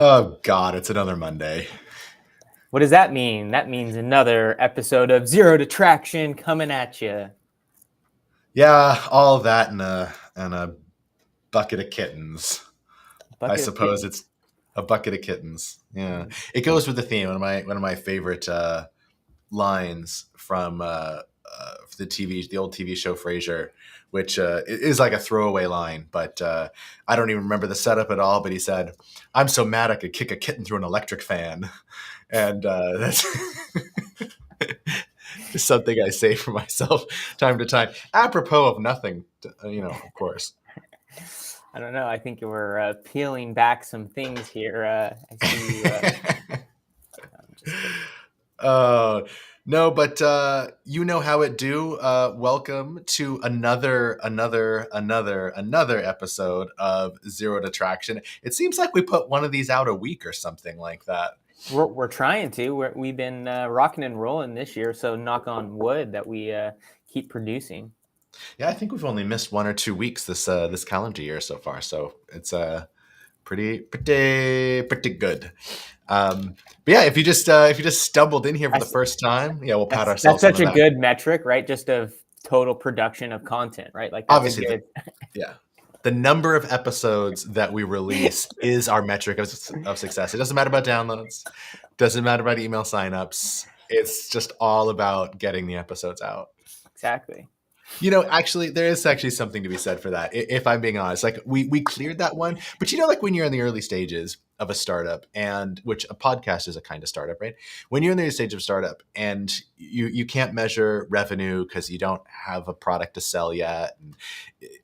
Oh God, it's another Monday. What does that mean? That means another episode of Zero Detraction coming at you. Yeah, all of that and a bucket of kittens. I Bucket of suppose kittens. it's a bucket of kittens. Yeah, Mm. it goes with the theme. One of my favorite lines from the old TV show Frasier, which is like a throwaway line, but I don't even remember the setup at all. But he said, "I'm so mad I could kick a kitten through an electric fan," and that's. Just something I say for myself time to time, apropos of nothing, of course. I don't know. I think we're peeling back some things here. I see you. I'm just kidding. No, but you know how it do. Welcome to another episode of Zero Detraction. It seems like we put one of these out a week or something like that. We're trying to. We've been rocking and rolling this year, so knock on wood that we keep producing. Yeah, I think we've only missed 1 or 2 weeks this calendar year so far, so it's pretty good. But yeah, if you just stumbled in here for the first time, yeah, we'll pat That's ourselves on such the a back. good metric, right? Just of total production of content, right? Like that's Obviously, a good. yeah, the number of episodes that we release is our metric of success. It doesn't matter about downloads, doesn't matter about email signups. It's just all about getting the episodes out. Exactly. Actually, there is actually something to be said for that. If I'm being honest, like we cleared that one, but like when you're in the early stages of a startup, and which a podcast is a kind of startup, right? When you're in the early stage of startup and you can't measure revenue because you don't have a product to sell yet, and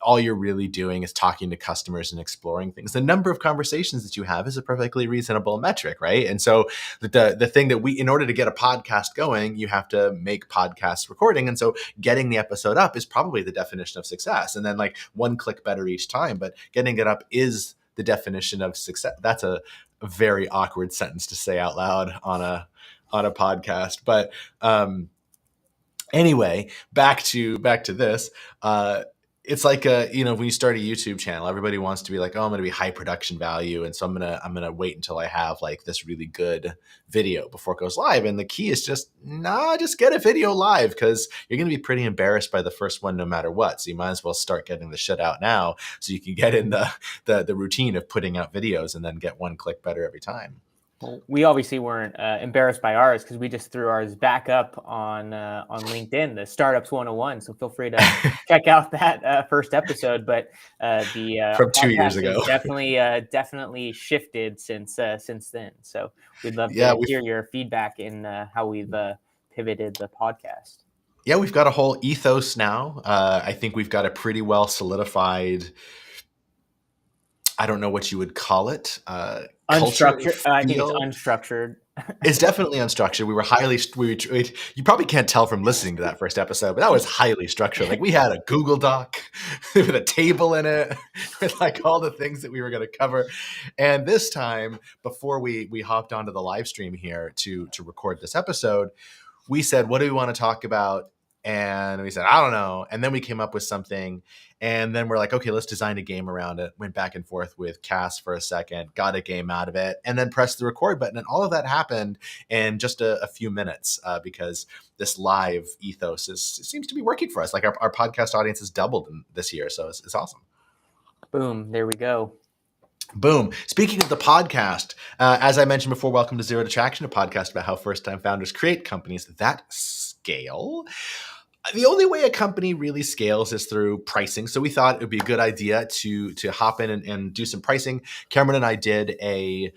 all you're really doing is talking to customers and exploring things. The number of conversations that you have is a perfectly reasonable metric, right? And so the thing that in order to get a podcast going, you have to make podcast recording, and so getting the episode up is probably the definition of success. And then like one click better each time, but getting it up is the definition of success. That's a very awkward sentence to say out loud on a podcast. But anyway, back to this. It's like when you start a YouTube channel, everybody wants to be like, oh, I'm going to be high production value, and so I'm gonna wait until I have like this really good video before it goes live. And the key is just get a video live, because you're going to be pretty embarrassed by the first one, no matter what. So you might as well start getting the shit out now, so you can get in the routine of putting out videos and then get one click better every time. Well, we obviously weren't embarrassed by ours because we just threw ours back up on LinkedIn, the Startups 101. So feel free to check out that first episode. But the From 2 years podcast ago. has definitely shifted since then. So we'd love to hear your feedback in how we've pivoted the podcast. Yeah, we've got a whole ethos now. I think we've got a pretty well solidified, I don't know what you would call it. Unstructured. I think it's unstructured. It's definitely unstructured. You probably can't tell from listening to that first episode, but that was highly structured. Like we had a Google Doc with a table in it with like all the things that we were going to cover. And this time, before we hopped onto the live stream here to record this episode, we said, what do we want to talk about? And we said, I don't know. And then we came up with something. And then we're like, okay, let's design a game around it. Went back and forth with Cass for a second, got a game out of it, and then pressed the record button. And all of that happened in just a few minutes because this live ethos seems to be working for us. Like our podcast audience has doubled this year. So it's awesome. Boom. There we go. Boom. Speaking of the podcast, as I mentioned before, welcome to Zero Detraction, a podcast about how first-time founders create companies that scale. The only way a company really scales is through pricing. So we thought it would be a good idea to hop in and do some pricing. Cameron and I did a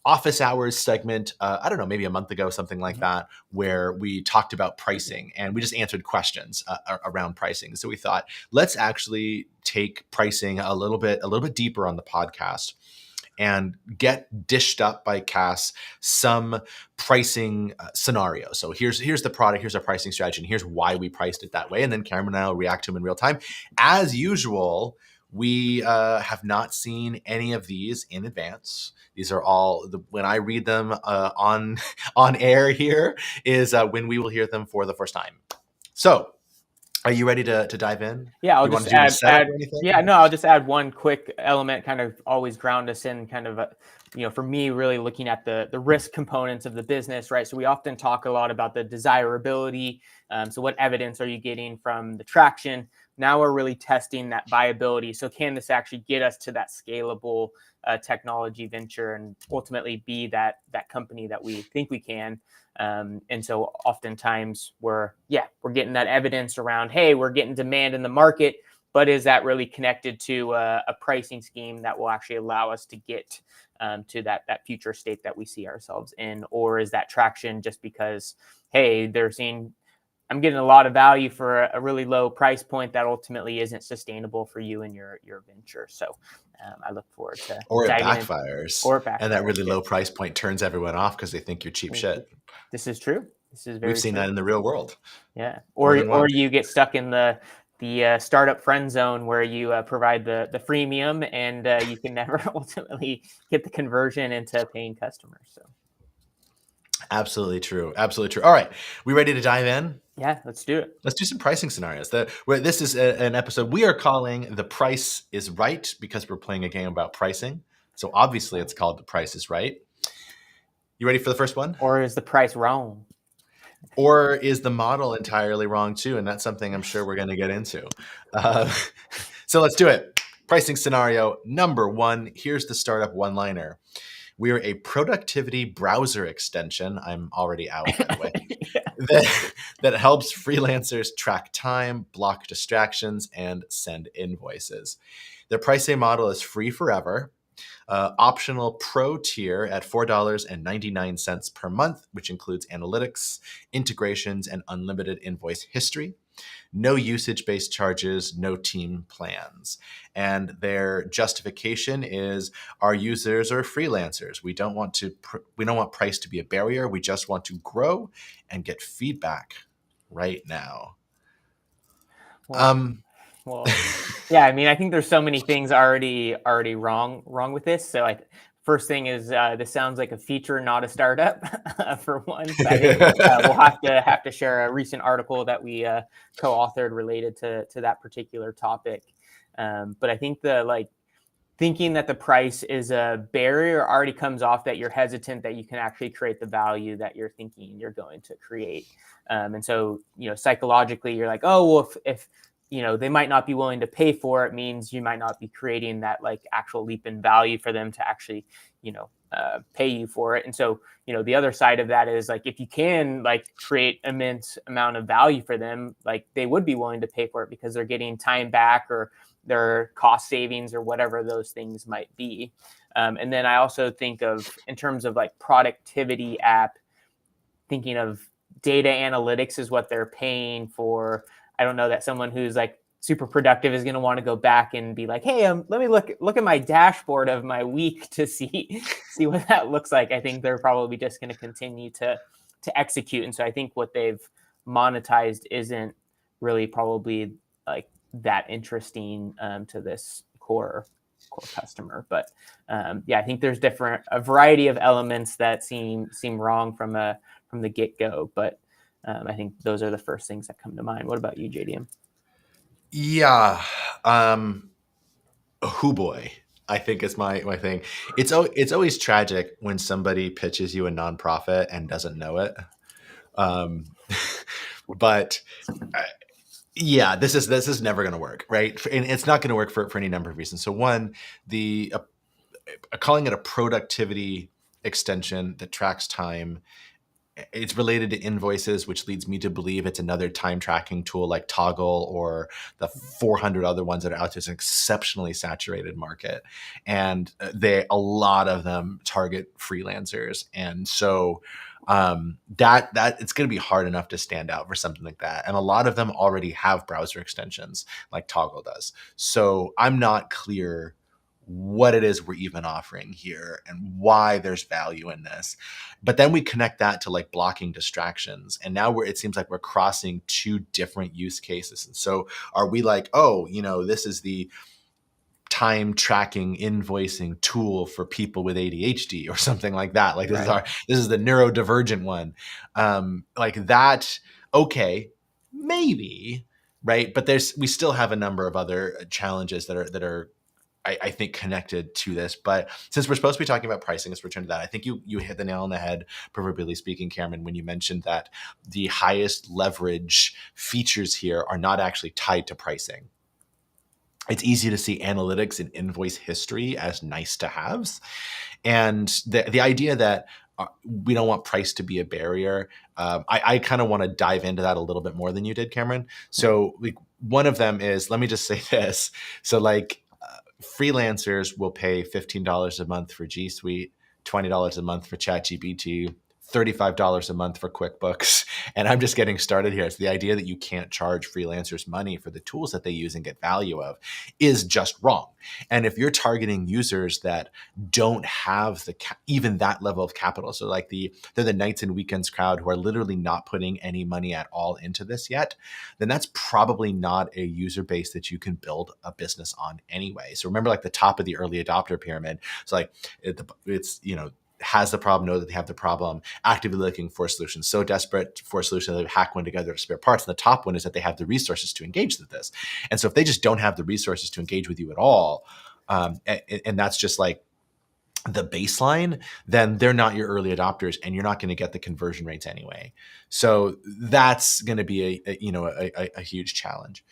office hours segment, I don't know, maybe a month ago, something like that, where we talked about pricing and we just answered questions around pricing. So we thought, let's actually take pricing a little bit deeper on the podcast and get dished up by Cass some pricing scenario. So here's the product, here's our pricing strategy, and here's why we priced it that way. And then Cameron and I will react to them in real time. As usual, we have not seen any of these in advance. These are all, when I read them on air here, is when we will hear them for the first time. So are you ready to dive in? Yeah, I'll just add. Yeah, no, I'll just add one quick element, kind of always ground us in kind of for me, really looking at the risk components of the business, right? So we often talk a lot about the desirability. So what evidence are you getting from the traction? Now we're really testing that viability. So can this actually get us to that scalable technology venture and ultimately be that company that we think we can? And so oftentimes we're getting that evidence around, hey, we're getting demand in the market, but is that really connected to a pricing scheme that will actually allow us to get to that future state that we see ourselves in? Or is that traction just because, hey, they're seeing I'm getting a lot of value for a really low price point that ultimately isn't sustainable for you and your venture? So I look forward to Or it diving in. backfires, Or it and that backfires. really Yeah. low price point turns everyone off because they think you're cheap shit. This is true. This is We've very seen true. that in the real world Yeah. more Or than once. you get stuck in the startup friend zone where you provide the freemium and you can never ultimately get the conversion into paying customers. So Absolutely true. Absolutely true. All right, we ready to dive in? yeah, let's do it. Let's do some pricing scenarios. This is an episode we are calling "The Price is Right" because we're playing a game about pricing. So obviously, it's called "The Price is Right." You ready for the first one? Or is the price wrong? Or is the model entirely wrong too? And that's something I'm sure we're going to get into. Uh, so let's do it. Pricing scenario number one. Here's the startup one-liner. We are a productivity browser extension. I'm already out, by the way. Yeah. that helps freelancers track time, block distractions, and send invoices. Their pricing model is free forever. Optional pro tier at $4.99 per month, which includes analytics, integrations, and unlimited invoice history. No usage-based charges, no team plans. And their justification is our users are freelancers. We don't want price to be a barrier. We just want to grow and get feedback right now. Well, yeah. I mean, I think there's so many things already wrong with this. So first thing is this sounds like a feature, not a startup. For one, so I think we'll have to share a recent article that we co-authored related to that particular topic. But I think thinking that the price is a barrier already comes off that you're hesitant that you can actually create the value that you're thinking you're going to create. And so, psychologically, you're like, oh, well, if they might not be willing to pay for it, means you might not be creating that actual leap in value for them to actually, pay you for it. And so, the other side of that is if you can create immense amount of value for them, they would be willing to pay for it because they're getting time back or their cost savings or whatever those things might be. And then I also think of, in terms of productivity app, thinking of data analytics is what they're paying for. I don't know that someone who's super productive is going to want to go back and be like, hey, let me look at my dashboard of my week to see what that looks like. I think they're probably just going to continue to execute. And so I think what they've monetized isn't really probably that interesting to this core customer. But I think there's a variety of elements that seem wrong from the get-go. But I think those are the first things that come to mind. What about you, JDM? Yeah. Oh boy, I think is my thing. It's always tragic when somebody pitches you a nonprofit and doesn't know it. But yeah, this is never going to work, right? And it's not going to work for any number of reasons. So one, calling it a productivity extension that tracks time, it's related to invoices, which leads me to believe it's another time tracking tool like Toggle or the 400 other ones that are out there. It's an exceptionally saturated market, and a lot of them target freelancers, and so that it's going to be hard enough to stand out for something like that. And a lot of them already have browser extensions like Toggle does. So I'm not clear what it is we're even offering here and why there's value in this. But then we connect that to blocking distractions. And now it seems like we're crossing two different use cases. And so are we this is the time tracking invoicing tool for people with ADHD or something like that. This is the neurodivergent one. That, okay, maybe, right? But we still have a number of other challenges that are I think connected to this. But since we're supposed to be talking about pricing, let's return to that. I think you hit the nail on the head, proverbially speaking, Cameron, when you mentioned that the highest leverage features here are not actually tied to pricing. It's easy to see analytics and invoice history as nice to haves. And the idea that we don't want price to be a barrier, I kind of want to dive into that a little bit more than you did, Cameron. So like, one of them is, let me just say this. So like freelancers will pay $15 a month for G Suite, $20 a month for ChatGPT, $35 a month for QuickBooks. And I'm just getting started here. It's the idea that you can't charge freelancers money for the tools that they use and get value of is just wrong. And if you're targeting users that don't have even that level of capital, so like they're the nights and weekends crowd who are literally not putting any money at all into this yet, then that's probably not a user base that you can build a business on anyway. So remember, like the top of the early adopter pyramid. So like it's has the problem, know that they have the problem, actively looking for solutions, so desperate for a solution that they hack one together to spare parts. And the top one is that they have the resources to engage with this. And so if they just don't have the resources to engage with you at all, and that's just like the baseline, then they're not your early adopters and you're not going to get the conversion rates anyway. So that's going to be a huge challenge.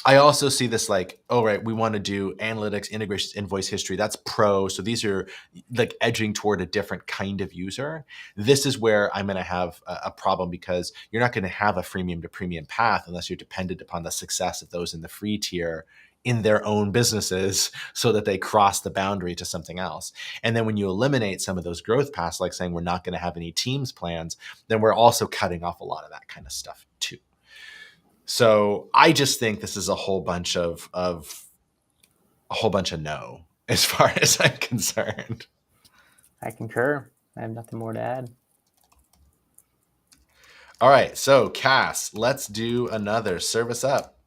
I also see this like, oh, right, we want to do analytics, integrations, invoice history. That's pro. So these are like edging toward a different kind of user. This is where I'm going to have a problem, because you're not going to have a freemium to premium path unless you're dependent upon the success of those in the free tier in their own businesses so that they cross the boundary to something else. And then when you eliminate some of those growth paths, like saying we're not going to have any teams plans, then we're also cutting off a lot of that kind of stuff too. So I just think this is a whole bunch of no, as far as I'm concerned. I concur. I have nothing more to add. All right, so Cass, let's do another service up.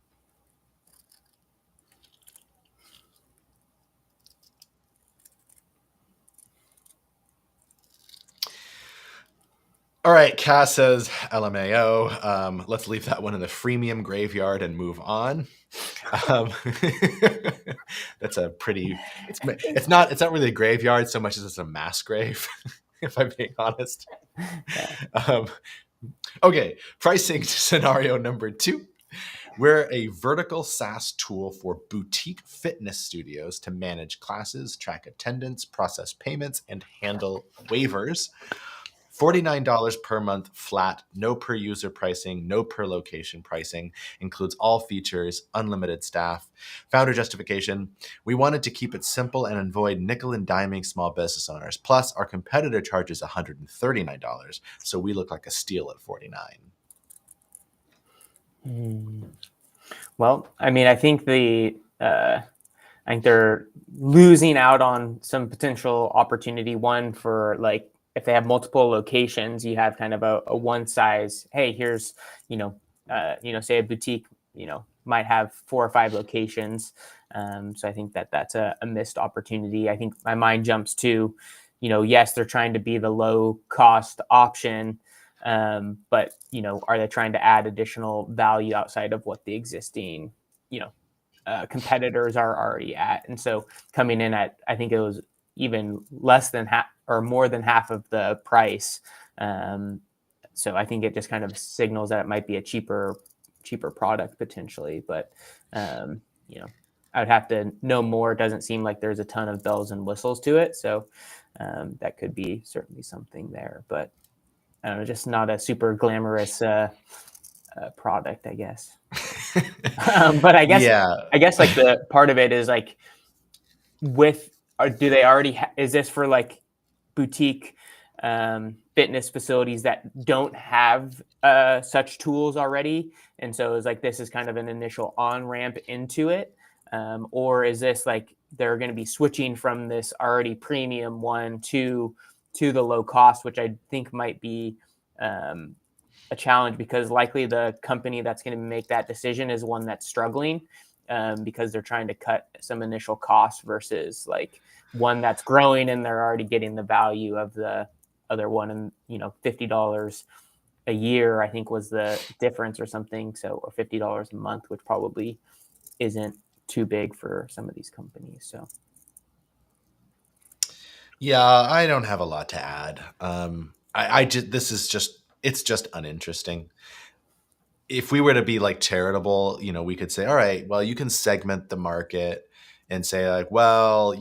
All right, Cass says LMAO. Let's leave that one in the freemium graveyard and move on. That's a pretty. It's not really a graveyard so much as it's a mass grave, if I'm being honest. Okay, pricing scenario number 2. We're a vertical SaaS tool for boutique fitness studios to manage classes, track attendance, process payments, and handle waivers. $49 per month flat, no per user pricing, no per location pricing, includes all features, unlimited staff. Founder justification: we wanted to keep it simple and avoid nickel and diming small business owners. Plus, our competitor charges $139, so we look like a steal at $49. Well, I mean, I think they're losing out on some potential opportunity. One, for like, if they have multiple locations, you have kind of a one size. Hey, here's say a boutique, might have 4 or 5 locations. So I think that's a missed opportunity. I think my mind jumps to, yes, they're trying to be the low cost option, but are they trying to add additional value outside of what the existing, competitors are already at? And so coming in at, I think it was even less than half or more than half of the price. So I think it just kind of signals that it might be a cheaper product potentially, but I would have to know more. It doesn't seem like there's a ton of bells and whistles to it. So that could be certainly something there, but I don't know, just not a super glamorous product, I guess. But I guess like the part of it is like, do they already is this for like boutique fitness facilities that don't have such tools already? And so it's like, this is kind of an initial on-ramp into it. Or is this like they're going to be switching from this already premium one to the low cost, which I think might be a challenge, because likely the company that's going to make that decision is one that's struggling, because they're trying to cut some initial costs versus like one that's growing and they're already getting the value of the other one. And, $50 a year, I think, was the difference or something. So, or $50 a month, which probably isn't too big for some of these companies. So. Yeah, I don't have a lot to add. It's just uninteresting. If we were to be like charitable, we could say, all right, well, you can segment the market and say like, well,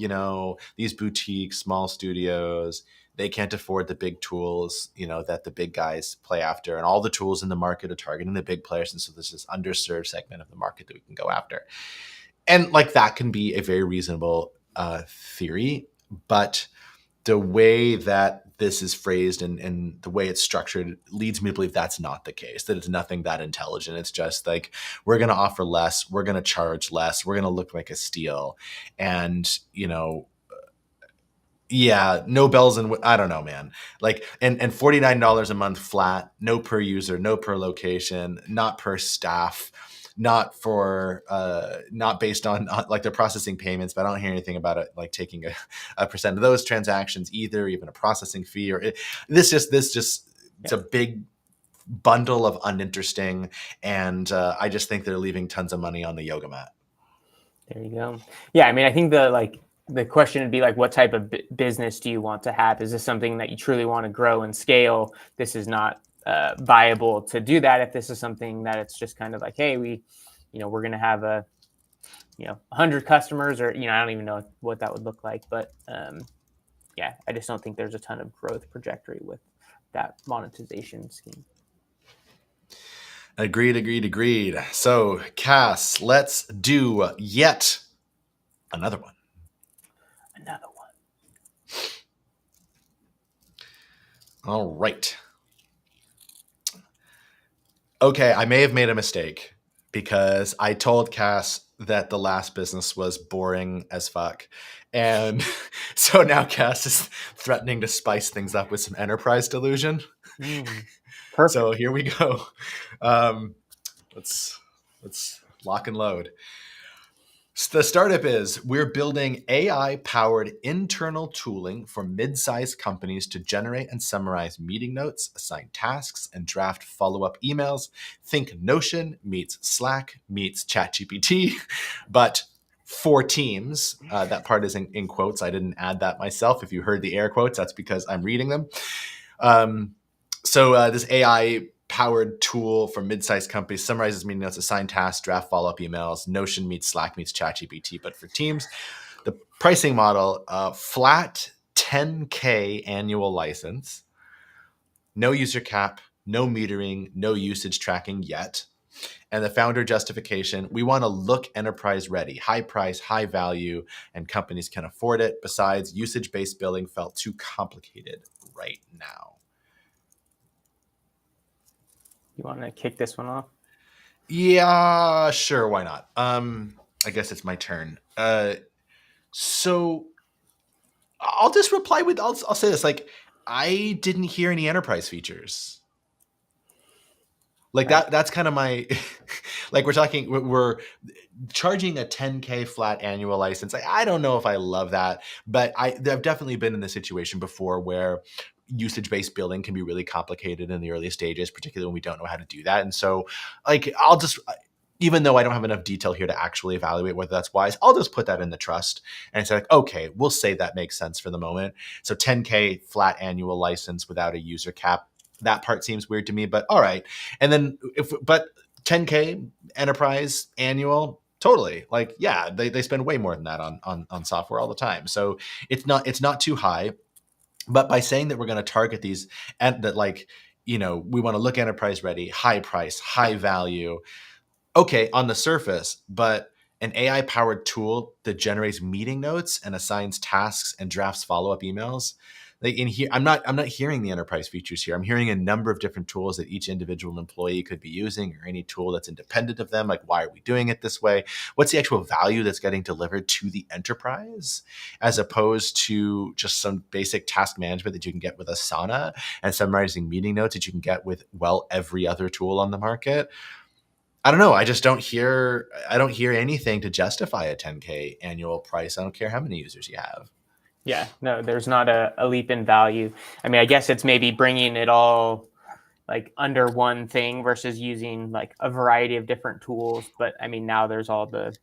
these boutique small studios, they can't afford the big tools, that the big guys play after, and all the tools in the market are targeting the big players. And so there's this underserved segment of the market that we can go after. And like that can be a very reasonable theory, but the way that this is phrased and the way it's structured leads me to believe that's not the case, that it's nothing that intelligent. It's just like, we're going to offer less, we're going to charge less, we're going to look like a steal. And, yeah, no bells and I don't know, man. Like, and $49 a month flat, no per user, no per location, not per staff, not for not based on like they're processing payments, but I don't hear anything about it like taking a percent of those transactions either, even a processing fee this it's a big bundle of uninteresting, and I just think they're leaving tons of money on the yoga mat. There you go. Yeah, I mean, I think the question would be like, what type of business do you want to have? Is this something that you truly want to grow and scale? This is not viable to do that. If this is something that it's just kind of like, hey, we're going to have 100 customers, or, I don't even know what that would look like. But yeah, I just don't think there's a ton of growth trajectory with that monetization scheme. Agreed. So, Cass, let's do yet another one. All right. Okay, I may have made a mistake because I told Cass that the last business was boring as fuck. And so now Cass is threatening to spice things up with some enterprise delusion. Perfect. So here we go. Let's lock and load. The startup is, we're building AI-powered internal tooling for mid-sized companies to generate and summarize meeting notes, assign tasks, and draft follow-up emails. Think Notion meets Slack meets ChatGPT, but for teams. That part is in quotes. I didn't add that myself. If you heard the air quotes, that's because I'm reading them. So this AI-powered tool for mid-sized companies summarizes meeting notes, assign tasks, draft follow-up emails. Notion meets Slack meets ChatGPT, but for teams. The pricing model, flat $10K annual license, no user cap, no metering, no usage tracking yet. And the founder justification, we want to look enterprise ready, high price, high value, and companies can afford it. Besides, usage-based billing felt too complicated right now. You want to kick this one off? Yeah, sure. Why not? I guess it's my turn. So I'll just reply with, I'll say this, like, I didn't hear any enterprise features. Like that's kind of my, like we're charging a 10K flat annual license. I don't know if I love that, but I've definitely been in this situation before where usage-based billing can be really complicated in the early stages, particularly when we don't know how to do that. And so like, I'll just, even though I don't have enough detail here to actually evaluate whether that's wise, I'll just put that in the trust and say like, okay, we'll say that makes sense for the moment. So 10K flat annual license without a user cap. That part seems weird to me, but all right. And then but 10K enterprise annual, totally. Like, yeah, they spend way more than that on software all the time. So it's not too high. But by saying that we're going to target these and that, like, we want to look enterprise ready, high price, high value. Okay, on the surface, but an AI powered tool that generates meeting notes and assigns tasks and drafts follow-up emails. Like in here, I'm not hearing the enterprise features here. I'm hearing a number of different tools that each individual employee could be using, or any tool that's independent of them. Like, why are we doing it this way? What's the actual value that's getting delivered to the enterprise, as opposed to just some basic task management that you can get with Asana and summarizing meeting notes that you can get with, well, every other tool on the market? I don't know. I don't hear anything to justify a 10K annual price. I don't care how many users you have. Yeah, no, there's not a leap in value. I mean, I guess it's maybe bringing it all like under one thing versus using like a variety of different tools. But I mean, now there's all the,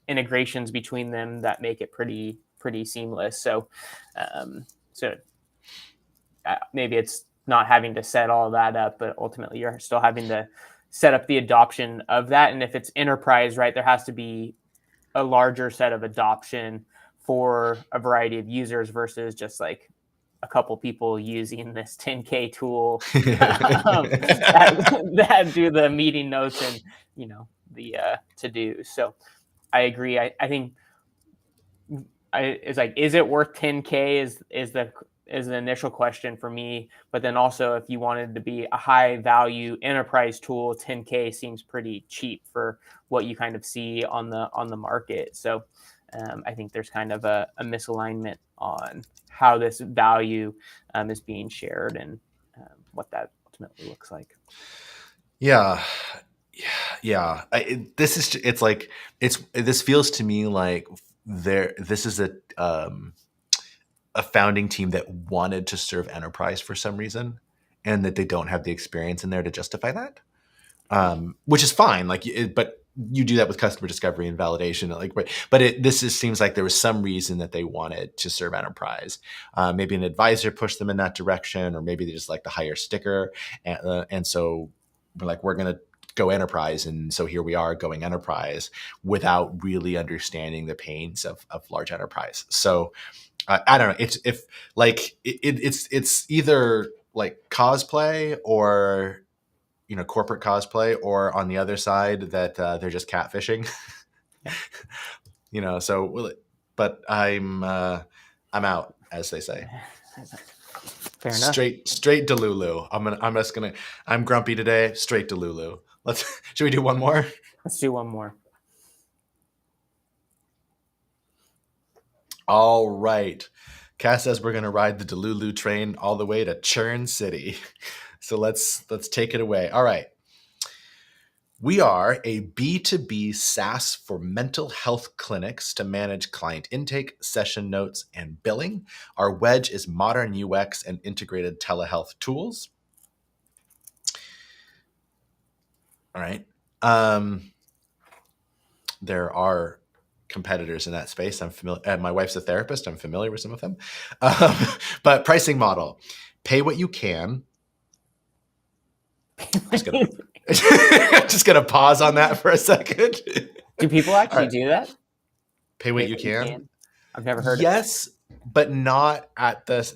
integrations between them that make it pretty seamless. So maybe it's not having to set all that up, but ultimately you're still having to set up the adoption of that. And if it's enterprise, right, there has to be a larger set of adoption for a variety of users versus just like a couple people using this 10K tool that do the meeting notes and the to do. So I agree. I think it's like, is it worth 10K is the initial question for me. But then also, if you wanted to be a high value enterprise tool, 10K seems pretty cheap for what you kind of see on the market. So I think there's kind of a misalignment on how this value is being shared and what that ultimately looks like. Yeah. This feels to me like this is a founding team that wanted to serve enterprise for some reason, and that they don't have the experience in there to justify that, which is fine. But you do that with customer discovery and validation. This seems like there was some reason that they wanted to serve enterprise. Maybe an advisor pushed them in that direction, or maybe they just like the higher sticker, and so we're going to go enterprise, and so here we are going enterprise without really understanding the pains of large enterprise. So I don't know. It's either like cosplay or corporate cosplay, or on the other side that they're just catfishing. But I'm out, as they say. Fair enough. Straight Delulu. I'm grumpy today. Straight Delulu. Should we do one more? Let's do one more. All right. Cass says we're going to ride the Delulu train all the way to Churn City. So let's take it away. All right. We are a B2B SaaS for mental health clinics to manage client intake, session notes, and billing. Our wedge is modern UX and integrated telehealth tools. All right. There are competitors in that space. I'm familiar. And my wife's a therapist. I'm familiar with some of them. But pricing model: pay what you can. Just gonna pause on that for a second. Do people actually do that? Pay what you can. I've never heard. Yes, but not at this.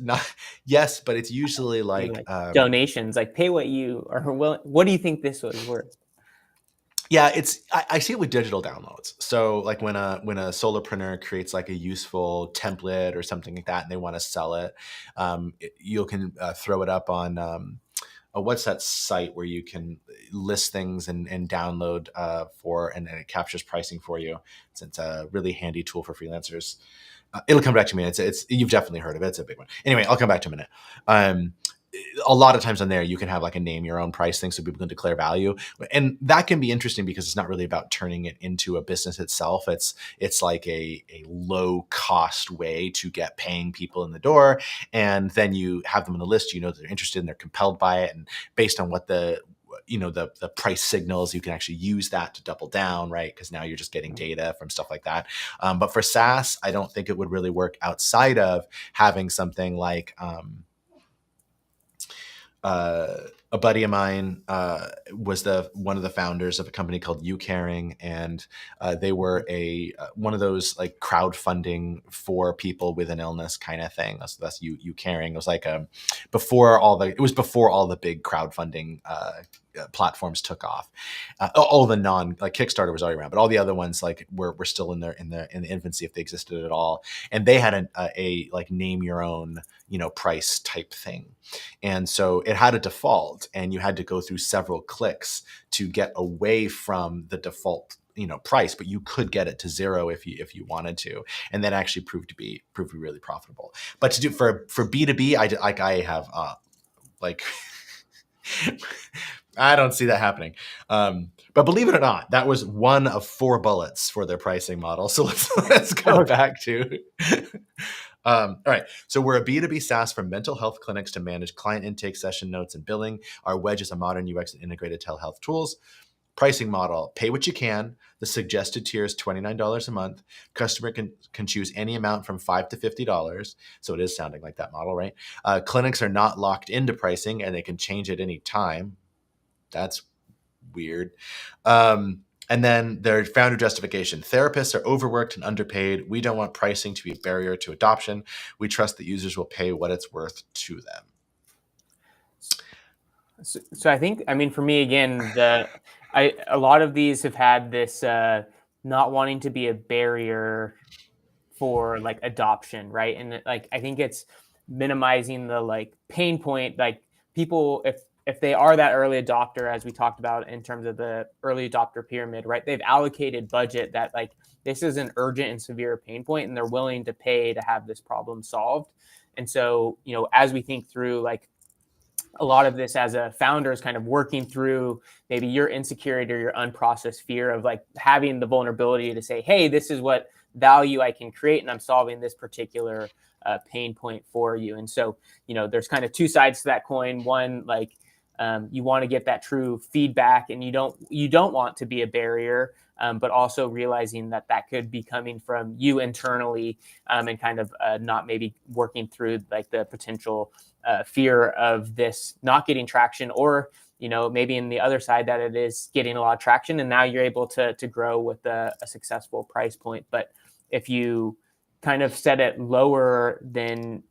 Yes, but it's usually like donations. Like pay what you are willing. What do you think this was worth? Yeah, I see it with digital downloads. So like when a solopreneur creates like a useful template or something like that, and they want to sell it, you can throw it up on what's that site where you can list things and download and it captures pricing for you. It's a really handy tool for freelancers. It'll come back to me. It's you've definitely heard of it. It's a big one. Anyway, I'll come back to a minute. A lot of times on there, you can have like a name your own price thing so people can declare value. And that can be interesting because it's not really about turning it into a business itself. It's like a low cost way to get paying people in the door. And then you have them on the list, they're interested and they're compelled by it. And based on what the price signals, you can actually use that to double down, right? Because now you're just getting data from stuff like that. But for SaaS, I don't think it would really work outside of having something like, a buddy of mine was one of the founders of a company called UCaring, and they were one of those like crowdfunding for people with an illness kind of thing. That's UCaring. It was like before all the big crowdfunding platforms took off. All the like Kickstarter was already around, but all the other ones like were still in the infancy, if they existed at all. And they had a like name your own price type thing. And so it had a default, and you had to go through several clicks to get away from the default price, but you could get it to zero if you wanted to, and that actually proved to be really profitable. But to do for B2B, I have like I don't see that happening. But believe it or not, that was one of 4 bullets for their pricing model. So let's go back to. All right. So we're a B2B SaaS for mental health clinics to manage client intake, session notes, and billing. Our wedge is a modern UX and integrated telehealth tools. Pricing model: pay what you can. The suggested tier is $29 a month. Customer can choose any amount from $5 to $50. So it is sounding like that model, right? Clinics are not locked into pricing, and they can change at any time. That's weird. And then their founder justification: therapists are overworked and underpaid. We don't want pricing to be a barrier to adoption. We trust that users will pay what it's worth to them. So I think, I mean, for me, again, a lot of these have had this not wanting to be a barrier for like adoption, right? And like, I think it's minimizing the like pain point. Like people, if they are that early adopter, as we talked about in terms of the early adopter pyramid, right? They've allocated budget that like this is an urgent and severe pain point, and they're willing to pay to have this problem solved. And so, you know, as we think through like a lot of this as a founder is kind of working through maybe your insecurity or your unprocessed fear of like having the vulnerability to say, hey, this is what value I can create, and I'm solving this particular pain point for you. And so, you know, there's kind of two sides to that coin. One, like you want to get that true feedback, and you don't want to be a barrier, but also realizing that could be coming from you internally, and kind of not maybe working through like the potential fear of this not getting traction, or, you know, maybe in the other side that it is getting a lot of traction, and now you're able to grow with a successful price point. But if you kind of set it lower than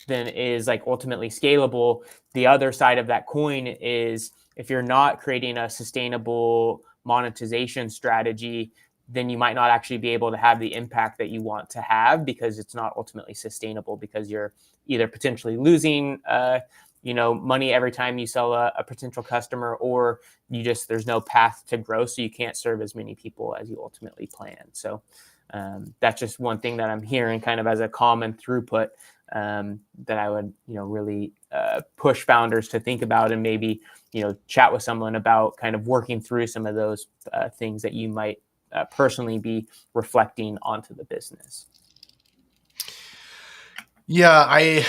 is like ultimately scalable, the other side of that coin is if you're not creating a sustainable monetization strategy, then you might not actually be able to have the impact that you want to have, because it's not ultimately sustainable, because you're either potentially losing money every time you sell a potential customer, or there's no path to grow, so you can't serve as many people as you ultimately plan. So that's just one thing that I'm hearing kind of as a common throughput that I would, really push founders to think about, and maybe, chat with someone about kind of working through some of those things that you might personally be reflecting onto the business. Yeah, I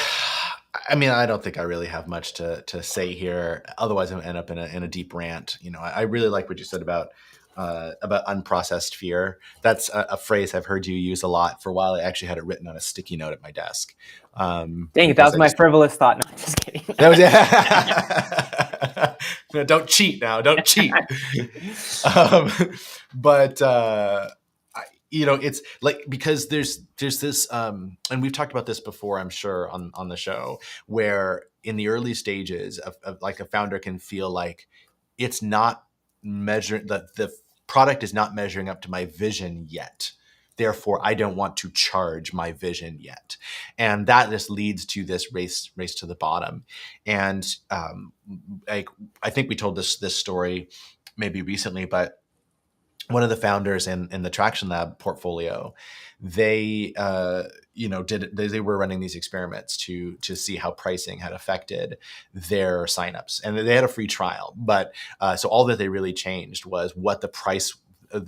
mean, I don't think I really have much to say here. Otherwise, I'm gonna end up in a deep rant. I really like what you said about unprocessed fear. That's a phrase I've heard you use a lot for a while. I actually had it written on a sticky note at my desk. Dang it, that was my frivolous thought. No, just kidding. No, don't cheat now. Don't cheat. It's like, because there's this, and we've talked about this before, I'm sure, on the show, where in the early stages of like a founder can feel like it's not measuring, the product is not measuring up to my vision yet. Therefore, I don't want to charge my vision yet. And that just leads to this race to the bottom. And I think we told this story maybe recently, but one of the founders in the Traction Lab portfolio, they they were running these experiments to see how pricing had affected their signups, and they had a free trial. But so all that they really changed was what the price.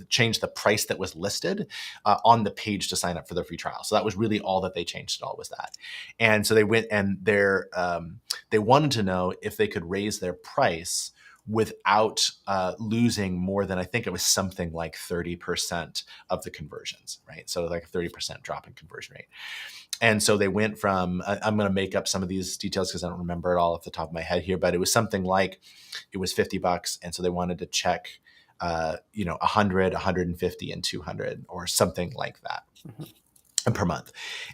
Changed the price that was listed on the page to sign up for the free trial. So that was really all that they changed at all, was that. And so they went and they wanted to know if they could raise their price without losing more than, I think it was something like 30% of the conversions, right? So like a 30% drop in conversion rate. And so they went from, I'm going to make up some of these details because I don't remember it all off the top of my head here, but it was something like, it was $50. And so they wanted to check 100, 150, and 200, or something like that. Mm-hmm. Per month.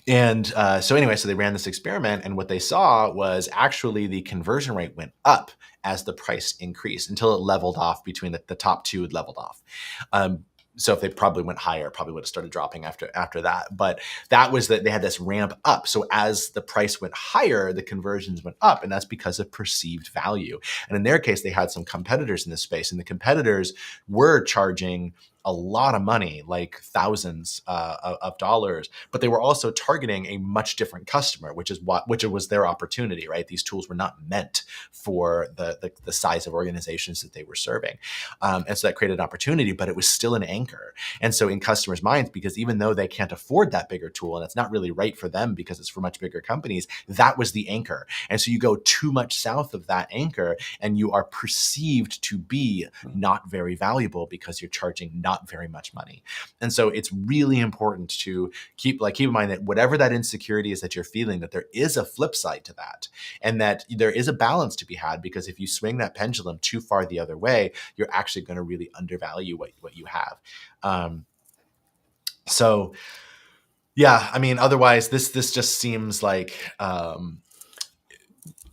And so they ran this experiment, and what they saw was actually the conversion rate went up as the price increased, until it leveled off between the top two had leveled off. So if they probably went higher, probably would have started dropping after that. But that was that they had this ramp up. So as the price went higher, the conversions went up, and that's because of perceived value. And in their case, they had some competitors in this space, and the competitors were charging a lot of money, like thousands of dollars, but they were also targeting a much different customer, which was their opportunity, right? These tools were not meant for the size of organizations that they were serving. And so that created an opportunity, but it was still an anchor. And so in customers' minds, because even though they can't afford that bigger tool and it's not really right for them because it's for much bigger companies, that was the anchor. And so you go too much south of that anchor and you are perceived to be not very valuable because you're charging not very much money. And so it's really important to keep in mind that whatever that insecurity is that you're feeling, that there is a flip side to that, and that there is a balance to be had, because if you swing that pendulum too far the other way, you're actually going to really undervalue what you have. So yeah, I mean, otherwise this just seems like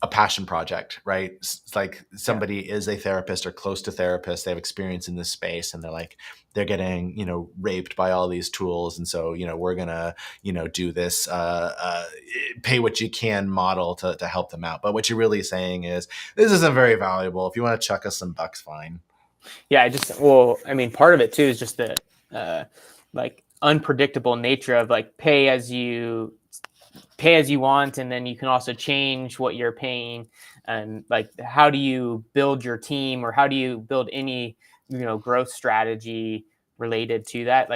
a passion project, right? It's like somebody is a therapist or close to therapists. They have experience in this space and they're getting, raped by all these tools. And so, we're gonna, do this, pay what you can model to help them out. But what you're really saying is this isn't very valuable. If you want to chuck us some bucks, fine. Yeah, part of it too is just the unpredictable nature of pay as you want, and then you can also change what you're paying. And how do you build your team, or how do you build any growth strategy related to that?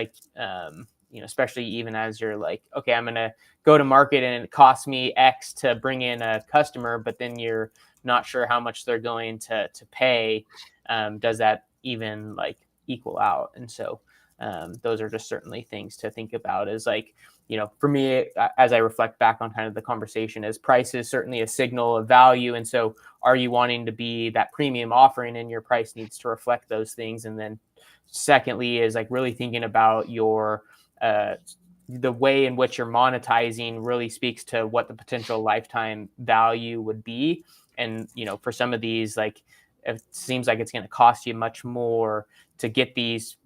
Especially even as you're okay, I'm gonna go to market and it costs me X to bring in a customer, but then you're not sure how much they're going to pay. Does that even equal out? And so those are just certainly things to think about. Is for me, as I reflect back on kind of the conversation, is price is certainly a signal of value. And so are you wanting to be that premium offering, and your price needs to reflect those things? And then secondly is really thinking about your the way in which you're monetizing really speaks to what the potential lifetime value would be. And for some of these, it seems like it's going to cost you much more to get these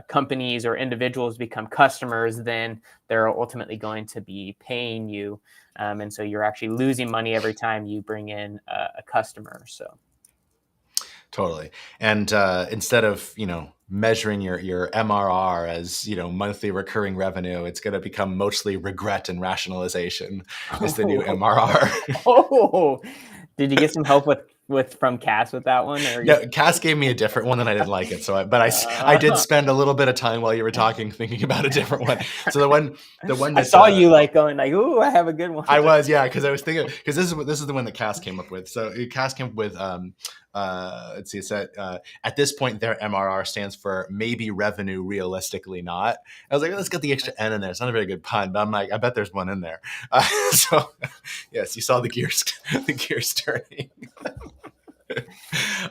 companies or individuals become customers than they're ultimately going to be paying you. And so you're actually losing money every time you bring in a customer. So totally. And instead of measuring your MRR as monthly recurring revenue, it's going to become mostly regret and rationalization is the new MRR. Oh, did you get some help from Cass with that one? Or no, Cass gave me a different one and I didn't like it. So I did spend a little bit of time while you were talking thinking about a different one. So the one that I saw you going ooh, I have a good one. I was, yeah, because I was thinking, because this is the one that Cass came up with. So Cass came up with let's see, it said at this point their MRR stands for maybe revenue, realistically not. I was like, let's get the extra N in there. It's not a very good pun, but I'm like, I bet there's one in there. So yes, you saw the gears turning.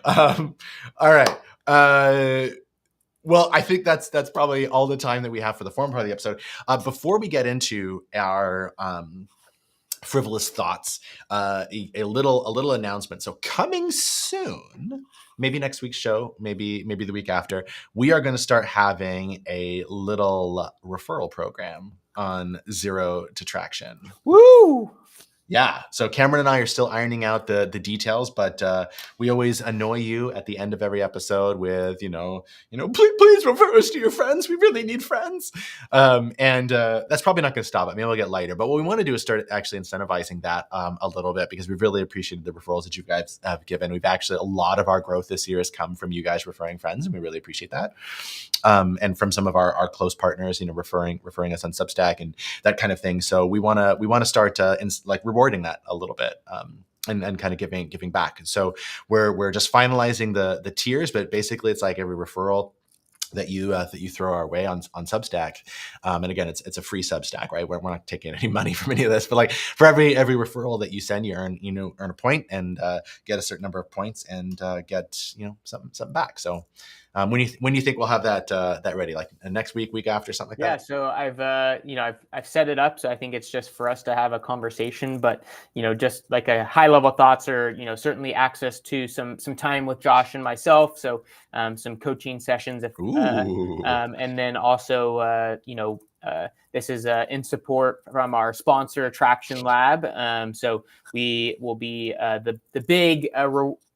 All right. Well, I think that's probably all the time that we have for the formal part of the episode. Before we get into our frivolous thoughts, a little announcement. So coming soon, maybe next week's show, maybe the week after, we are going to start having a little referral program on Zero to Traction. Woo! Yeah. So Cameron and I are still ironing out the details, but we always annoy you at the end of every episode with, please refer us to your friends. We really need friends. And that's probably not going to stop it. Maybe we'll get lighter. But what we want to do is start actually incentivizing that a little bit, because we've really appreciated the referrals that you guys have given. We've actually, a lot of our growth this year has come from you guys referring friends, and we really appreciate that. And from some of our close partners, referring us on Substack and that kind of thing. So we want to start rewarding that a little bit, and kind of giving back. So we're just finalizing the tiers, but basically it's like every referral that you throw our way on Substack, and again, it's a free Substack, right? We're not taking any money from any of this, but for every referral that you send, you earn a point and get a certain number of points and get something back. So when you think we'll have that ready, like next week after, something like that? Yeah, so I've set it up, so I think it's just for us to have a conversation, but just like a high level thoughts, or certainly access to some time with Josh and myself, so some coaching sessions, and then also this is in support from our sponsor, Attraction Lab. So we will be the big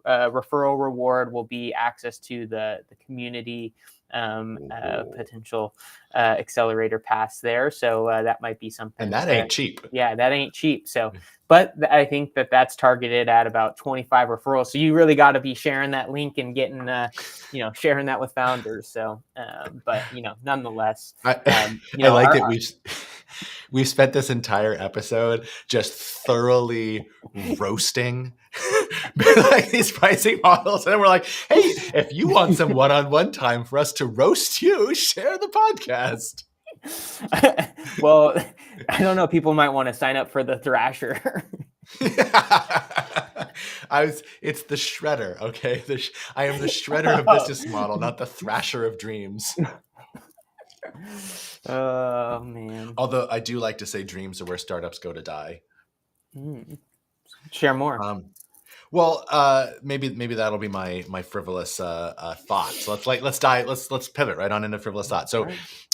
referral reward will be access to the community potential accelerator paths there. So that might be something. And that ain't cheap. Yeah, that ain't cheap. So, but I think that's targeted at about 25 referrals. So you really got to be sharing that link and getting, sharing that with founders. So, but nonetheless, I like that we've spent this entire episode just thoroughly roasting like these pricing models, and then we're like, hey, if you want some one-on-one time for us to roast you, share the podcast. Well, I don't know. People might want to sign up for the Thrasher. It's the shredder, okay? I am the shredder of business model, not the thrasher of dreams. Oh man! Although I do like to say dreams are where startups go to die. Share more. Well, maybe that'll be my frivolous thought. So let's pivot right on into frivolous thought. So,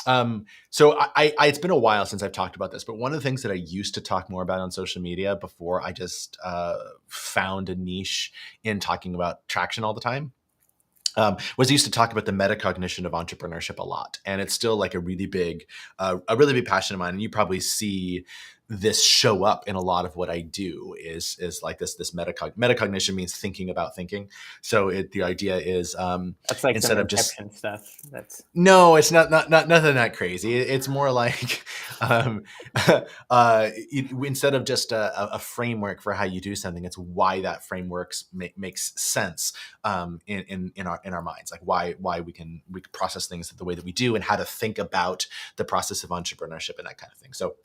it's been a while since I've talked about this, but one of the things that I used to talk more about on social media before I just found a niche in talking about traction all the time, was I used to talk about the metacognition of entrepreneurship a lot, and it's still like a really big passion of mine. And you probably see this show up in a lot of what I do is like this metacognition means thinking about thinking. So the idea is that's like instead of just stuff. No, it's not nothing that crazy. It's more like instead of just a framework for how you do something, it's why that framework makes sense in our minds, like why we can process things the way that we do, and how to think about the process of entrepreneurship and that kind of thing. So.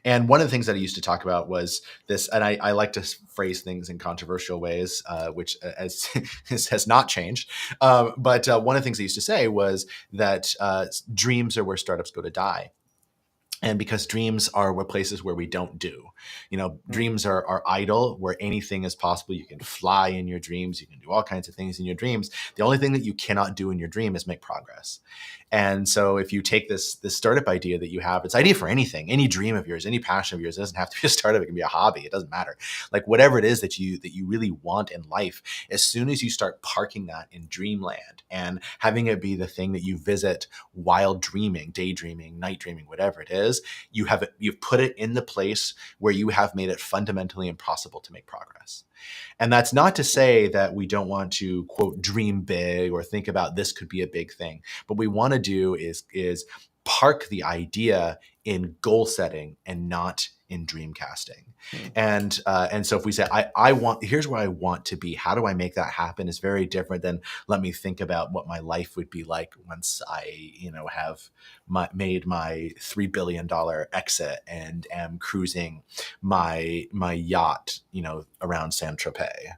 And one of the things that I used to talk about was this, and I like to phrase things in controversial ways, which has not changed. But one of the things I used to say was that dreams are where startups go to die. And because dreams are places where we don't do, dreams are idle, where anything is possible. You can fly in your dreams. You can do all kinds of things in your dreams. The only thing that you cannot do in your dream is make progress. And so if you take this startup idea that you have, it's idea for anything, any dream of yours, any passion of yours, it doesn't have to be a startup. It can be a hobby. It doesn't matter. Like whatever it is that you really want in life, as soon as you start parking that in dreamland and having it be the thing that you visit while dreaming, daydreaming, night dreaming, whatever it is, you've put it in the place where you have made it fundamentally impossible to make progress. And that's not to say that we don't want to, quote, dream big or think about this could be a big thing. But what we want to do is park the idea in goal setting and not in dream casting. And so if we say, here's where I want to be, how do I make that happen, is very different than let me think about what my life would be like once I, have made my $3 billion exit and am cruising my yacht, around Saint-Tropez.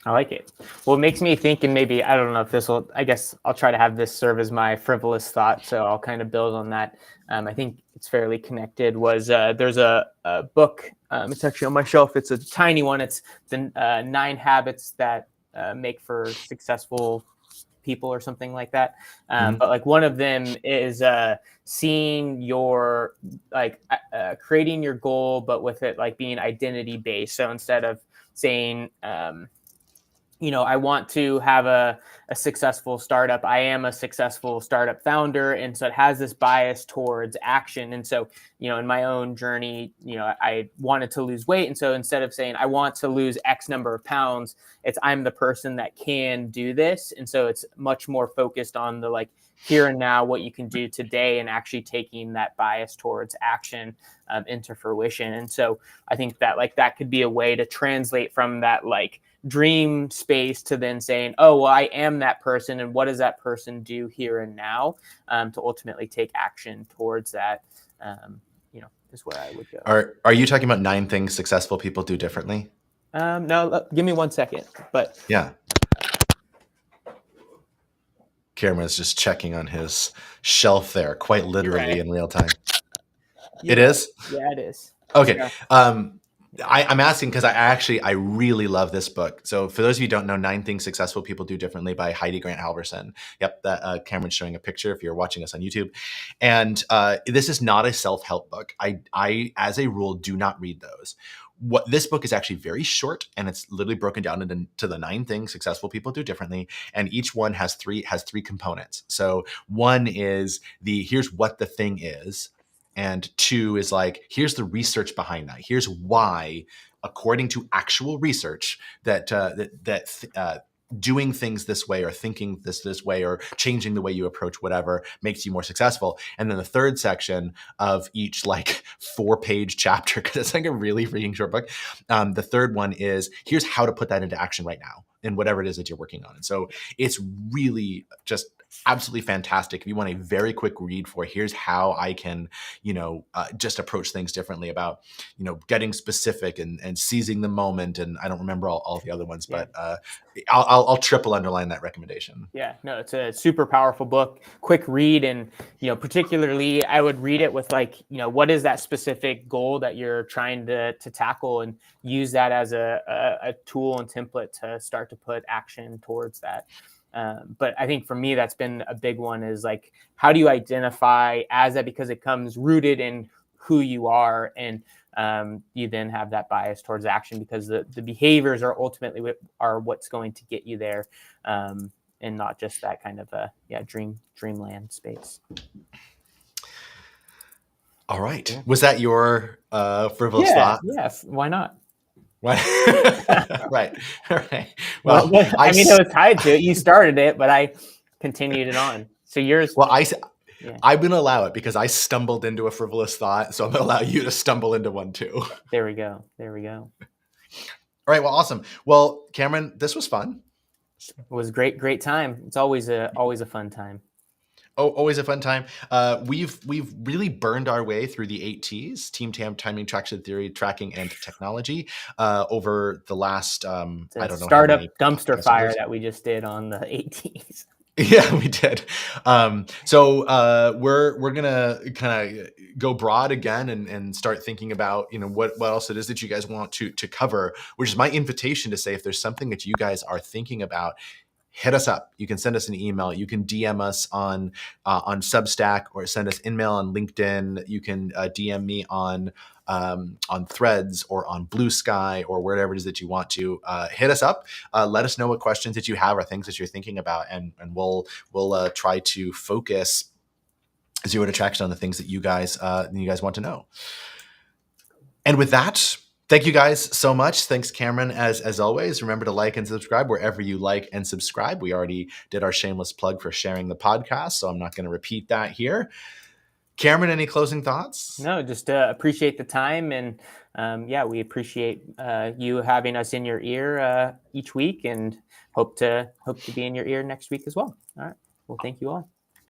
I like it. Well, it makes me think, and maybe, I don't know if I guess I'll try to have this serve as my frivolous thought. So I'll kind of build on that. I think it's fairly connected. There's a book, it's actually on my shelf. It's a tiny one. It's the 9 habits that make for successful people or something like that. But like one of them is seeing your, creating your goal, but with it like being identity based. So instead of saying, I want to have a successful startup. I am a successful startup founder. And so it has this bias towards action. And so, in my own journey, I wanted to lose weight. And so instead of saying, I want to lose X number of pounds, it's I'm the person that can do this. And so it's much more focused on the here and now, what you can do today, and actually taking that bias towards action into fruition. And so I think that that could be a way to translate from that dream space to then saying, oh, well, I am that person, and what does that person do here and now to ultimately take action towards that, is where I would go. Are you talking about 9 things successful people do differently? No, give me 1 second. But yeah. Cameron's just checking on his shelf there, quite literally in real time. Yeah. It is? Yeah, it is. Okay. Yeah. I'm asking because I really love this book. So for those of you who don't know, 9 Things Successful People Do Differently by Heidi Grant Halverson. Yep, that Cameron's showing a picture if you're watching us on YouTube. And this is not a self-help book. I, as a rule, do not read those. What this book is actually very short, and it's literally broken down into the 9 things successful people do differently, and each one has three components. So one is here's what the thing is, and 2 is like, here's the research behind that. Here's why, according to actual research, that doing things this way or thinking this way or changing the way you approach whatever makes you more successful. And then the third section of each like 4-page chapter, because it's like a really freaking short book. The third one is, here's how to put that into action right now in whatever it is that you're working on. And so it's really just absolutely fantastic. If you want a very quick read for here's how I can, just approach things differently about, getting specific and seizing the moment. And I don't remember all the other ones, but I'll triple underline that recommendation. Yeah, no, it's a super powerful book, quick read. And, particularly I would read it with like, what is that specific goal that you're trying to tackle, and use that as a tool and template to start to put action towards that. But I think for me, that's been a big one, is like, how do you identify as that? Because it comes rooted in who you are, and you then have that bias towards action, because the behaviors are ultimately are what's going to get you there, and not just that kind of dreamland space. All right. Yeah. Was that your frivolous thought? Yes. Why not? Right. Well, I mean, it was tied to it. You started it, but I continued it on. So yours. Well, I'm going to allow it because I stumbled into a frivolous thought. So I'm going to allow you to stumble into one too. There we go. All right. Well, awesome. Well, Cameron, this was fun. It was great time. It's always a fun time. Oh, always a fun time. We've really burned our way through the 8 T's: team, timing, traction theory, tracking, and technology over the last, I don't know. Startup dumpster fire that we just did on the 8 T's. Yeah, we did. So we're gonna kind of go broad again and start thinking about what else it is that you guys want to cover, which is my invitation to say, if there's something that you guys are thinking about, hit us up. You can send us an email. You can DM us on Substack, or send us email on LinkedIn. You can DM me on Threads or on Blue Sky, or wherever it is that you want to. Hit us up. Let us know what questions that you have or things that you're thinking about, and we'll try to focus Zero to Traction on the things that you guys want to know. And with that, thank you guys so much. Thanks, Cameron, as always. Remember to like and subscribe wherever you like and subscribe. We already did our shameless plug for sharing the podcast, so I'm not going to repeat that here. Cameron, any closing thoughts? No, just appreciate the time. And we appreciate you having us in your ear each week, and hope to be in your ear next week as well. All right. Well, thank you all.